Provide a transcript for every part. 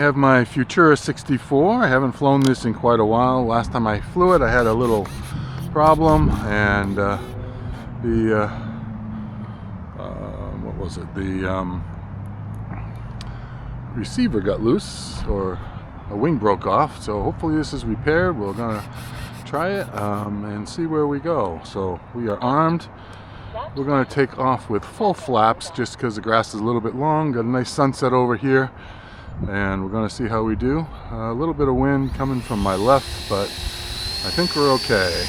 I have my Futura 64. I haven't flown this in quite a while. Last time I flew it, I had a little problem, and what was it? The receiver got loose, or a wing broke off. So hopefully this is repaired. We're gonna try it and see where we go. So we are armed. We're gonna take off with full flaps just because the grass is a little bit long. Got a nice sunset over here, and we're gonna see how we do. A little bit of wind coming from my left, but I think we're okay.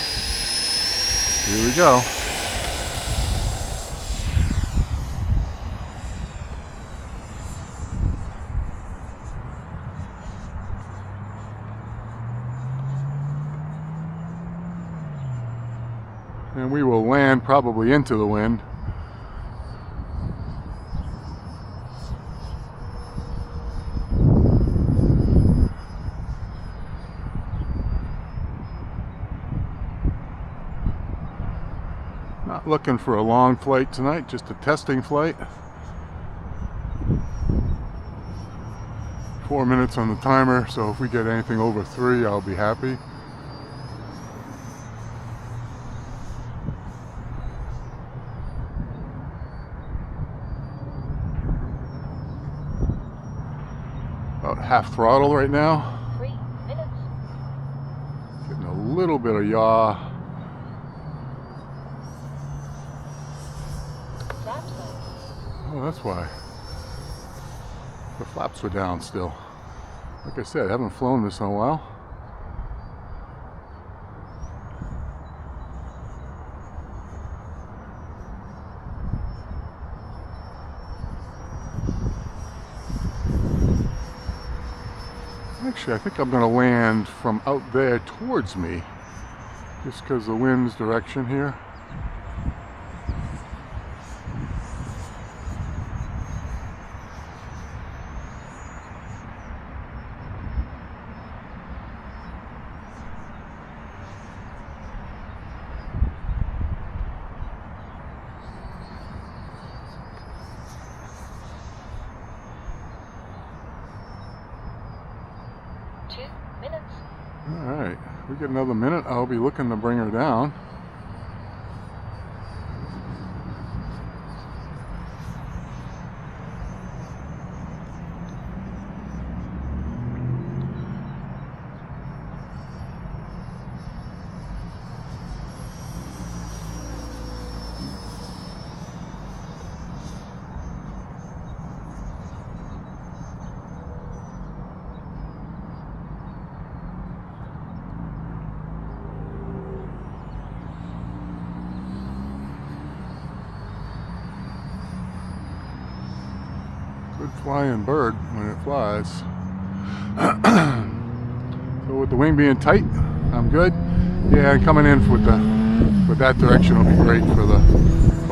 Here we go. And we will land probably into the wind. Not looking for a long flight tonight, just a testing flight. 4 minutes on the timer, so if we get anything over 3, I'll be happy. About half throttle right now. 3 minutes. Getting a little bit of yaw. Oh, that's why. The flaps were down still. Like I said, I haven't flown this in a while. Actually, I think I'm going to land from out there towards me, just because the wind's direction here. Alright, if we get another minute, I'll be looking to bring her down. Good flying bird when it flies. So with the wing being tight, I'm good. Yeah, coming in with that direction will be great for the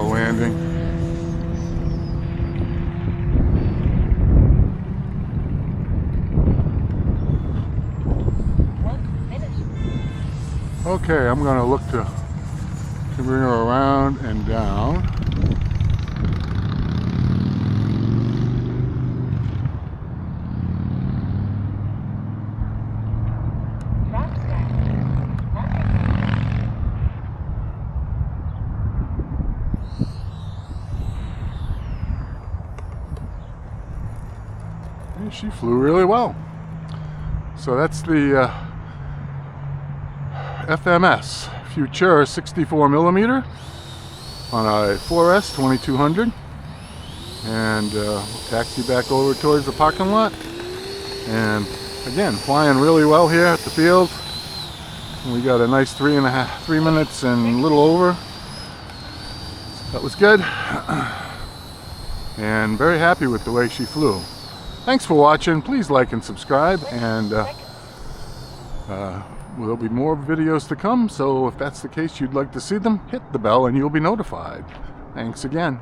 landing. Okay, I'm gonna look to bring her around and down. And she flew really well. So that's the FMS Futura 64mm on a 4S 2200, and we'll taxi back over towards the parking lot. And again, flying really well here at the field. We got a nice 3 minutes and a little over. That was good, and very happy with the way she flew. Thanks for watching. Please like and subscribe, and there'll be more videos to come, so if that's the case, you'd like to see them, hit the bell and you'll be notified. Thanks again.